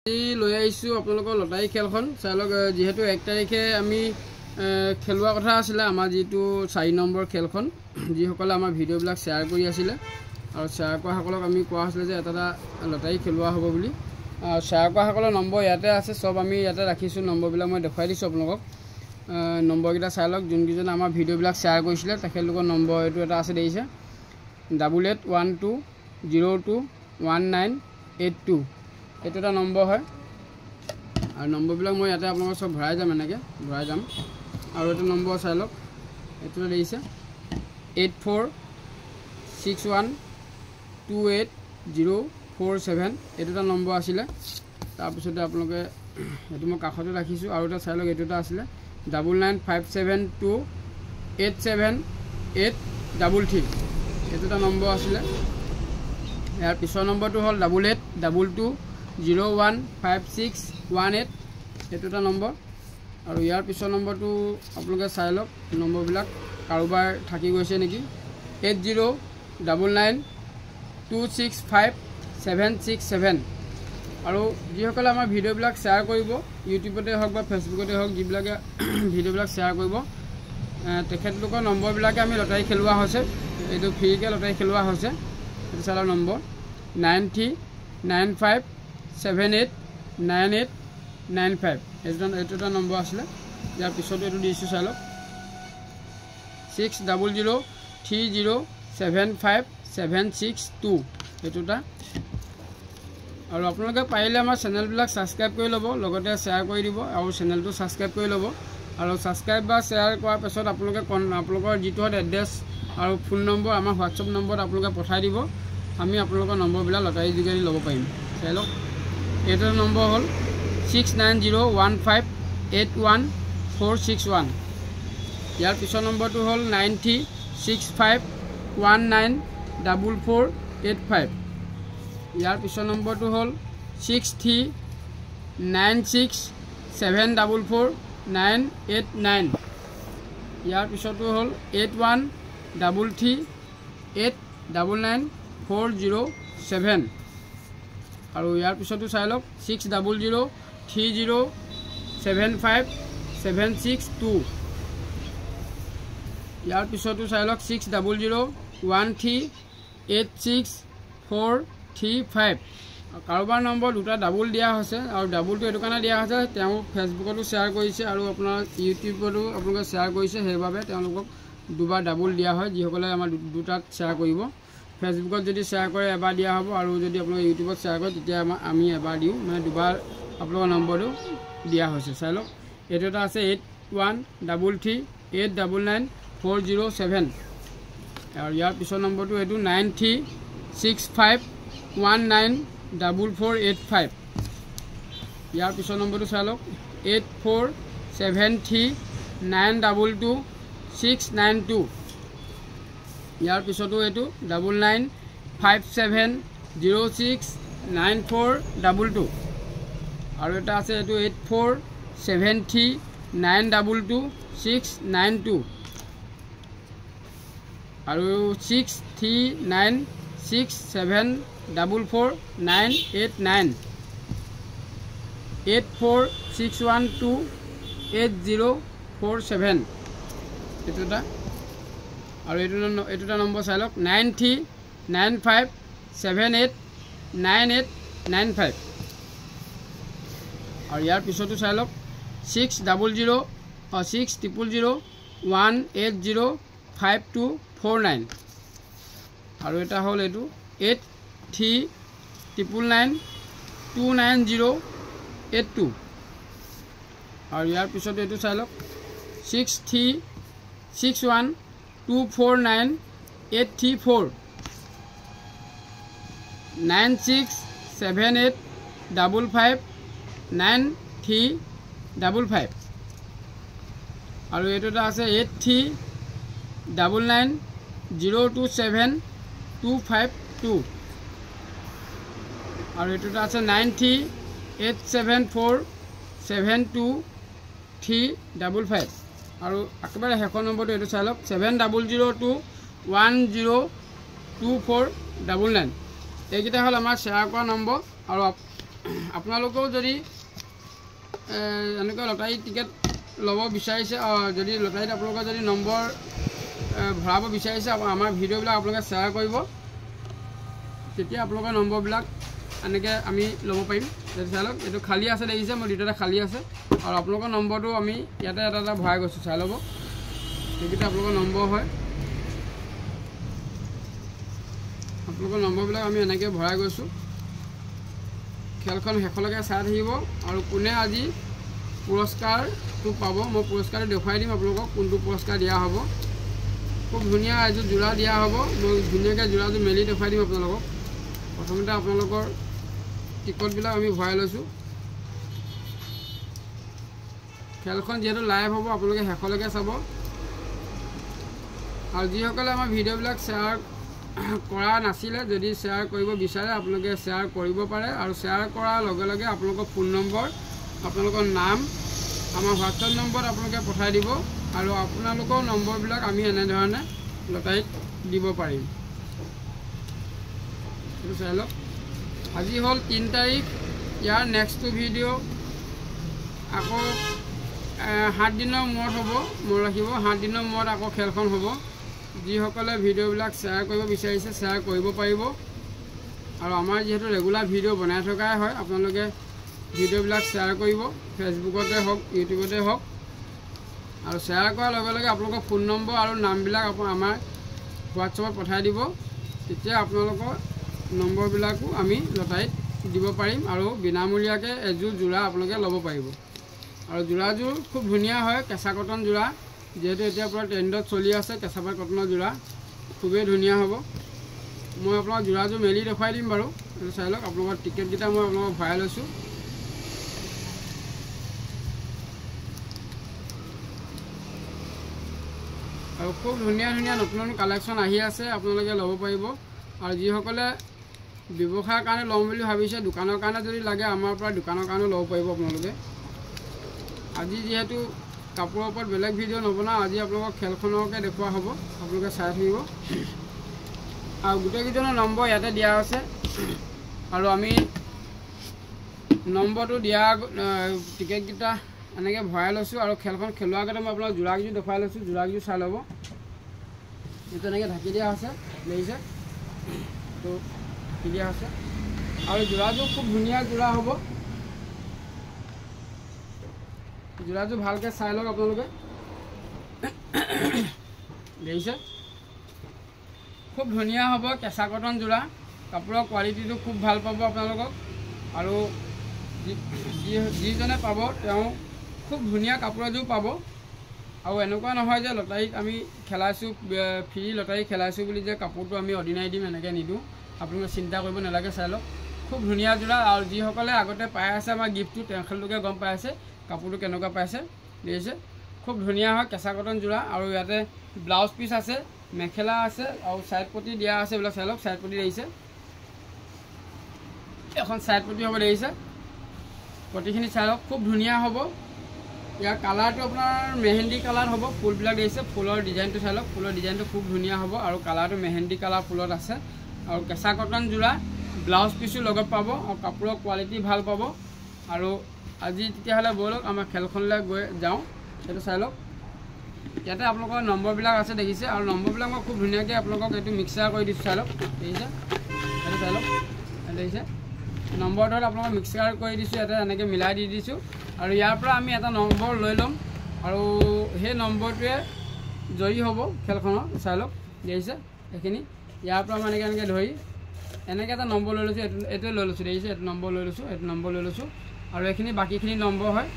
লৈ আহিছোঁ আপোনালোকৰ লটাৰী খেলখন চাই লওক। যিহেতু 1 তাৰিখে আমি খেলোৱা কথা আছিলে আমাৰ যিটো 4 নম্বৰ খেলখন, যিসকলে আমাৰ ভিডিঅ'বিলাক শ্বেয়াৰ কৰি আছিলে আৰু শ্বেয়াৰ কৰাসকলক আমি কোৱা হৈছিলে যে এটা লটাৰী খেলোৱা হ'ব বুলি। শ্বেয়াৰ কৰাসকলৰ নম্বৰ ইয়াতে আছে, চব আমি ইয়াতে ৰাখিছোঁ। নম্বৰবিলাক মই দেখুৱাই দিছোঁ আপোনালোকক। নম্বৰকেইটা চাই লওক। যোনকেইজনে আমাৰ ভিডিঅ'বিলাক শ্বেয়াৰ কৰিছিলে তেখেতলোকৰ নম্বৰ এইটো এটা আছে, দেখিছে 8812021982। এইটো এটা নম্বৰ হয় আৰু নম্বৰবিলাক মই ইয়াতে আপোনালোকক চব ভৰাই যাম, এনেকৈ ভৰাই যাম। আৰু এইটো নম্বৰ চাই লওক, এইটো দেখিছে 8461280047। এইটো এটা নম্বৰ আছিলে। তাৰপিছতে আপোনালোকে এইটো মই কাষতে ৰাখিছোঁ। আৰু এটা চাই লওক, এইটো এটা আছিলে 9957287833। এইটো এটা নম্বৰ আছিলে। ইয়াৰ পিছৰ নম্বৰটো হ'ল 8822015618। এইটো এটা নম্বৰ। আৰু ইয়াৰ পিছৰ নম্বৰটো আপোনালোকে চাই লওক, নম্বৰবিলাক কাৰোবাৰ থাকি গৈছে নেকি। 8099265767। আৰু যিসকলে আমাৰ ভিডিঅ'বিলাক শ্বেয়াৰ কৰিব, ইউটিউবতে হওক বা ফেচবুকতে হওক, যিবিলাকে ভিডিঅ'বিলাক শ্বেয়াৰ কৰিব, তেখেতলোকৰ নম্বৰবিলাকে আমি লটাৰী খেলোৱা হৈছে। এইটো ফ্ৰীকৈ লটাৰী খেলোৱা হৈছে। এইটো চাই লওক নম্বৰ 9395789895। এইটো এটা নম্বৰ আছিলে। ইয়াৰ পিছতো এইটো দিছোঁ, চাই লওক 600030775762। এইটো এটা। আৰু আপোনালোকে পাৰিলে আমাৰ চেনেলবিলাক ছাবস্ক্ৰাইব কৰি ল'ব, লগতে শ্বেয়াৰ কৰি দিব আৰু চেনেলটো ছাবস্ক্ৰাইব কৰি ল'ব। আৰু ছাবস্ক্ৰাইব বা শ্বেয়াৰ কৰাৰ পাছত আপোনালোকৰ যিটো এড্ৰেছ আৰু ফোন নম্বৰ আমাৰ হোৱাটছআপ নম্বৰত আপোনালোকে পঠাই দিব। আমি আপোনালোকৰ নম্বৰবিলাক লটাৰী যোগেদি ল'ব পাৰিম। চাই লওক, এইটো নম্বৰ হ'ল 6901581461। ইয়াৰ পিছৰ নম্বৰটো হ'ল 9365194485। ইয়াৰ পিছৰ নম্বৰটো হ'ল 6396744989। ইয়াৰ পিছতো হ'ল 8133899407। আৰু ইয়াৰ পিছতো চাই লওক 600030775762। ইয়াৰ পিছতো চাই লওক 6000138645। কাৰোবাৰ নম্বৰ দুটা ডাবুল দিয়া হৈছে, আৰু ডাবুলটো এইটো কাৰণে দিয়া হৈছে, তেওঁ ফেচবুকতো শ্বেয়াৰ কৰিছে আৰু আপোনাৰ ইউটিউবতো আপোনালোকে শ্বেয়াৰ কৰিছে, সেইবাবে তেওঁলোকক দুবাৰ ডাবুল দিয়া হয়। যিসকলে আমাৰ দুটাত শ্বেয়াৰ কৰিব, ফেচবুকত যদি শ্বেয়াৰ কৰে এবাৰ দিয়া হ'ব, আৰু যদি আপোনালোকে ইউটিউবত শ্বেয়াৰ কৰে তেতিয়া আমি এবাৰ দিওঁ, মানে দুবাৰ আপোনালোকৰ নম্বৰটো দিয়া হৈছে। চাই লওক, এইটো এটা আছে 8133899407। আৰু ইয়াৰ পিছৰ নম্বৰটো এইটো 9365194485। ইয়াৰ পিছৰ নম্বৰটো চাই লওক 8473922692। ইয়াৰ পিছতো এইটো 9957069422। আৰু এটা আছে এইটো 8473922692। আৰু 6396744989। 8461280047। এইটো এটা। আৰু এইটো এটা নম্বৰ চাই লওক 9395789895। আৰু ইয়াৰ পিছতো চাই লওক 6000180549। আৰু এটা হ'ল এইটো 8399929082। আৰু ইয়াৰ পিছতো এইটো চাই লওক 6361249834 9678559355। আৰু এইটো এটা আছে 8399027252। আৰু এইটো এটা আছে 9387472355। আৰু একেবাৰে শেষৰ নম্বৰটো এইটো চাই লওক 7002102499। এইকেইটা হ'ল আমাৰ শ্বেয়াৰ কৰা নম্বৰ। আৰু আপোনালোকেও যদি এনেকৈ লটাৰী টিকেট ল'ব বিচাৰিছে, যদি লটাৰীত আপোনালোকৰ যদি নম্বৰ ভৰাব বিচাৰিছে, আমাৰ ভিডিঅ'বিলাক আপোনালোকে শ্বেয়াৰ কৰিব, তেতিয়া আপোনালোকৰ নম্বৰবিলাক এনেকৈ আমি ল'ব পাৰিম। চাই লওক, এইটো খালী আছে দেখিছে, মোৰ দুটাটা খালী আছে, আৰু আপোনালোকৰ নম্বৰটো আমি ইয়াতে এটা এটা ভৰাই গৈছোঁ, চাই ল'ব। সেইকেইটা আপোনালোকৰ নম্বৰ হয়, আপোনালোকৰ নম্বৰবিলাক আমি এনেকৈ ভৰাই গৈছোঁ। খেলখন শেষলৈকে চাই থাকিব, আৰু কোনে আজি পুৰস্কাৰটো পাব, মই পুৰস্কাৰটো দেখুৱাই দিম আপোনালোকক, কোনটো পুৰস্কাৰ দিয়া হ'ব। খুব ধুনীয়া এযোৰ যোৰা দিয়া হ'ব, মই ধুনীয়াকৈ যোৰাযোৰ মেলি দেখুৱাই দিম আপোনালোকক। প্ৰথমতে আপোনালোকৰ টিকটবিলাক আমি ভৰাই লৈছোঁ। খেলখন যিহেতু লাইভ হ'ব, আপোনালোকে শেষলৈকে চাব, আৰু যিসকলে আমাৰ ভিডিঅ'বিলাক শ্বেয়াৰ কৰা নাছিলে, যদি শ্বেয়াৰ কৰিব বিচাৰে আপোনালোকে শ্বেয়াৰ কৰিব পাৰে, আৰু শ্বেয়াৰ কৰাৰ লগে লগে আপোনালোকৰ ফোন নম্বৰ, আপোনালোকৰ নাম আমাৰ হোৱাটছআপ নম্বৰত আপোনালোকে পঠাই দিব, আৰু আপোনালোকৰ নম্বৰবিলাক আমি এনেধৰণে লটাৰীত দিব পাৰিম। এইটো চাই লওক, আজি হ'ল 3 তাৰিখ, ইয়াৰ নেক্সটটো ভিডিঅ' আকৌ 7 দিনৰ মূৰত হ'ব, মনত ৰাখিব, 7 দিনৰ মূৰত আকৌ খেলখন হ'ব। যিসকলে ভিডিঅ'বিলাক শ্বেয়াৰ কৰিব বিচাৰিছে শ্বেয়াৰ কৰিব পাৰিব, আৰু আমাৰ যিহেতু ৰেগুলাৰ ভিডিঅ' বনাই থকাই হয়, আপোনালোকে ভিডিঅ'বিলাক শ্বেয়াৰ কৰিব, ফেচবুকতে হওক ইউটিউবতে হওক, আৰু শ্বেয়াৰ কৰাৰ লগে লগে আপোনালোকৰ ফোন নম্বৰ আৰু নামবিলাক আমাৰ হোৱাটছআপত পঠাই দিব, তেতিয়া আপোনালোকৰ নম্বৰবিলাকো আমি লটাৰীত দিব পাৰিম, আৰু বিনামূলীয়াকৈ এযোৰ যোৰা আপোনালোকে ল'ব পাৰিব। আৰু যোৰাযোৰ খুব ধুনীয়া হয়, কেঁচা কটন যোৰা, যিহেতু এতিয়া পুৰা ট্ৰেণ্ডত চলি আছে কেঁচা পাট কটনৰ যোৰা, খুবেই ধুনীয়া হ'ব। মই আপোনাক যোৰাযোৰ মেলি দেখুৱাই দিম বাৰু, এইটো চাই লওক। আপোনালোকৰ টিকেটকেইটা মই আপোনালোকক ভৰাই লৈছোঁ। আৰু খুব ধুনীয়া ধুনীয়া নতুন নতুন কালেকশ্যন আহি আছে, আপোনালোকে ল'ব পাৰিব। আৰু যিসকলে ব্যৱসায়ৰ কাৰণে ল'ম বুলি ভাবিছে, দোকানৰ কাৰণে যদি লাগে আমাৰ পৰা দোকানৰ কাৰণেও ল'ব পাৰিব আপোনালোকে। আজি যিহেতু কাপোৰৰ ওপৰত বেলেগ ভিডিঅ' নবনাওঁ, আজি আপোনালোকক খেলখনকে দেখুওৱা হ'ব, আপোনালোকে চাই থাকিব। আৰু গোটেইকেইজনৰ নম্বৰ ইয়াতে দিয়া আছে, আৰু আমি নম্বৰটো দিয়া টিকেটকেইটা এনেকৈ ভৰাই লৈছোঁ, আৰু খেলখন খেলোৱাৰ আগতে মই আপোনাক যোৰাকেইযোৰ দেখুৱাই লৈছোঁ, যোৰাকেইযোৰ চাই ল'ব। এইটো এনেকৈ ঢাকি দিয়া হৈছে, দেখিছে, তো ঢাকি দিয়া হৈছে, আৰু যোৰাযোৰ খুব ধুনীয়া যোৰা হ'ব। যোৰাযোৰ ভালকৈ চাই লওক আপোনালোকে, দেখিছে, খুব ধুনীয়া হ'ব, কেঁচা কটন যোৰা, কাপোৰৰ কোৱালিটিটো খুব ভাল পাব আপোনালোকক। আৰু যিজনে পাব তেওঁ খুব ধুনীয়া কাপোৰ এযোৰ পাব। আৰু এনেকুৱা নহয় যে লটাৰীত আমি খেলাইছোঁ, ফ্ৰী লটাৰী খেলাইছোঁ বুলি যে কাপোৰটো আমি অৰ্ডিনাৰী দিম, এনেকৈ নিদিওঁ, আপোনালোকে চিন্তা কৰিব নালাগে, চাই লওক, খুব ধুনীয়া যোৰা। আৰু যিসকলে আগতে পাই আছে আমাৰ গিফ্টটো, তেখেতলোকে গম পাই আছে কাপোৰটো কেনেকুৱা পাইছে, দেখিছে, খুব ধুনীয়া হয়, কেঁচা কটন যোৰা। আৰু ইয়াতে ব্লাউজ পিচ আছে, মেখেলা আছে, আৰু ছাইড পটি দিয়া আছে, এইবিলাক চাই লওক, ছাইড পটি দেখিছে, এখন ছাইড পটি হ'ব, দেখিছে, পটিখিনি চাই লওক, খুব ধুনীয়া হ'ব। ইয়াৰ কালাৰটো আপোনাৰ মেহেন্দি কালাৰ হ'ব, ফুলবিলাক দেখিছে, ফুলৰ ডিজাইনটো চাই লওক, ফুলৰ ডিজাইনটো খুব ধুনীয়া হ'ব, আৰু কালাৰটো মেহেন্দি কালাৰ ফুলত আছে। আৰু কেঁচা কটন যোৰা, ব্লাউজ পিচো লগত পাব, আৰু কাপোৰৰ কোৱালিটি ভাল পাব। আৰু আজি তেতিয়াহ'লে ব'লক আমাৰ খেলখনলৈ গৈ যাওঁ, সেইটো চাই লওক। ইয়াতে আপোনালোকৰ নম্বৰবিলাক আছে, দেখিছে, আৰু নম্বৰবিলাক মই খুব ধুনীয়াকৈ আপোনালোকক এইটো মিক্সাৰ কৰি দিছোঁ, চাই লওক, দেখিছে, সেইটো চাই লওক, দেখিছে, নম্বৰটোত আপোনালোকক মিক্সাৰ কৰি দিছোঁ, ইয়াতে এনেকৈ মিলাই দি দিছোঁ। আৰু ইয়াৰ পৰা আমি এটা নম্বৰ লৈ ল'ম, আৰু সেই নম্বৰটোৱে জয়ী হ'ব খেলখনৰ, চাই লওক, দেখিছে, এইখিনি ইয়াৰ পৰা মই এনেকৈ ধৰি এনেকৈ এটা নম্বৰ লৈ লৈছোঁ, এইটোৱে লৈ লৈছোঁ, দেখিছে, এইটো নম্বৰ লৈ লৈছোঁ, এইটো নম্বৰ লৈ লৈছোঁ, আৰু এইখিনি বাকীখিনি নম্বৰ হয়।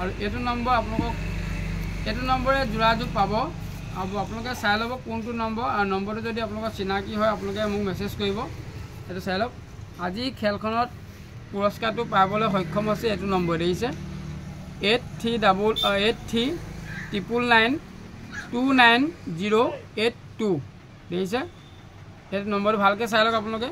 আৰু এইটো নম্বৰ আপোনালোকক, এইটো নম্বৰে যোৰাযোৰ পাব, আৰু আপোনালোকে চাই ল'ব কোনটো নম্বৰ, আৰু নম্বৰটো যদি আপোনালোকৰ চিনাকি হয় আপোনালোকে মোক মেছেজ কৰিব, এইটো চাই লওক। আজি খেলখনত পুৰস্কাৰটো পাবলৈ সক্ষম হৈছে এইটো নম্বৰ, দেখিছে, 8399992982, দেখিছে, এইটো নম্বৰটো ভালকৈ চাই লওক আপোনালোকে,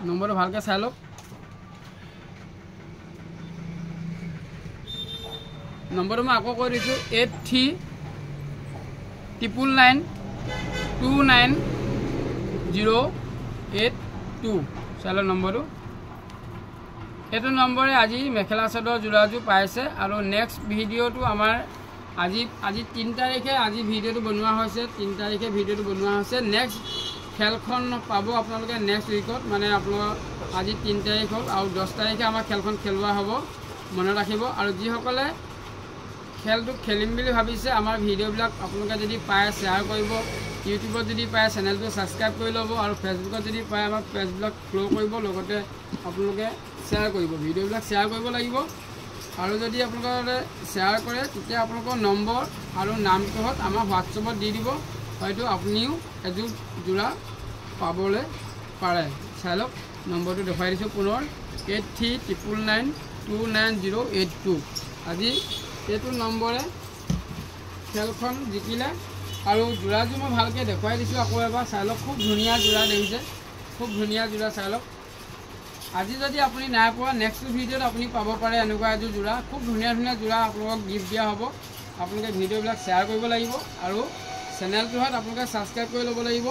নম্বৰটো ভালকৈ চাই লওক। নম্বৰটো মই আকৌ কৈ দিছোঁ, 8399992982, চাই লওক নম্বৰটো, এইটো নম্বৰে আজি মেখেলা চাদৰ যোৰাযোৰ পাইছে। আৰু নেক্সট ভিডিঅ'টো আমাৰ আজি 3 তাৰিখে আজি ভিডিঅ'টো বনোৱা হৈছে। 3 তাৰিখে ভিডিঅ'টো বনোৱা হৈছে। নেক্সট খেলখন পাব আপোনালোকে নেক্সট উইকত, মানে আপোনালোকৰ আজি 3 তাৰিখ হ'ল আৰু 10 তাৰিখে আমাৰ খেলখন খেলোৱা হ'ব, মনত ৰাখিব। আৰু যিসকলে খেলটো খেলিম বুলি ভাবিছে আমাৰ ভিডিঅ'বিলাক আপোনালোকে যদি পায় শ্বেয়াৰ কৰিব, ইউটিউবত যদি পায় চেনেলটো ছাবস্ক্ৰাইব কৰি ল'ব, আৰু ফেচবুকত যদি পায় আমাৰ পেজবিলাক ফ'ল' কৰিব, লগতে আপোনালোকে শ্বেয়াৰ কৰিব, ভিডিঅ'বিলাক শ্বেয়াৰ কৰিব লাগিব। আৰু যদি আপোনালোকে শ্বেয়াৰ কৰে তেতিয়া আপোনালোকৰ নম্বৰ আৰু নামটোহঁত আমাৰ হোৱাটছএপত দি দিব, হয়তো আপুনিও এযোৰ যোৰা পাবলৈ পাৰে। চাই লওক, নম্বৰটো দেখুৱাই দিছোঁ পুনৰ 8399929082। আজি এইটো নম্বৰে খেলখন জিকিলে। আৰু যোৰাযোৰ মই ভালকৈ দেখুৱাই দিছোঁ আকৌ এবাৰ চাই লওক, খুব ধুনীয়া যোৰা দেখিছে, খুব ধুনীয়া যোৰা চাই লওক। আজি যদি আপুনি নাই পোৱা নেক্সট ভিডিঅ'ত আপুনি পাব পাৰে এনেকুৱা এযোৰ যোৰা, খুব ধুনীয়া ধুনীয়া যোৰা আপোনালোকক গিফ্ট দিয়া হ'ব। আপোনালোকে ভিডিঅ'বিলাক শ্বেয়াৰ কৰিব লাগিব আৰু চেনেলটোত আপোনালোকে ছাবস্ক্ৰাইব কৰি ল'ব লাগিব,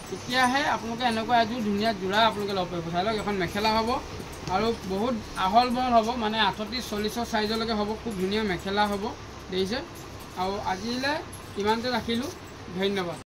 তেতিয়াহে আপোনালোকে এনেকুৱা এযোৰ ধুনীয়া যোৰা আপোনালোকে ল'ব পাৰিব। চাই লওক, এখন মেখেলা হ'ব আৰু বহুত আহল বহল হ'ব, মানে 38-40 চাইজলৈকে হ'ব, খুব ধুনীয়া মেখেলা হ'ব দেখিছে। আৰু আজিলৈ ইমানতে ৰাখিলোঁ, ধন্যবাদ।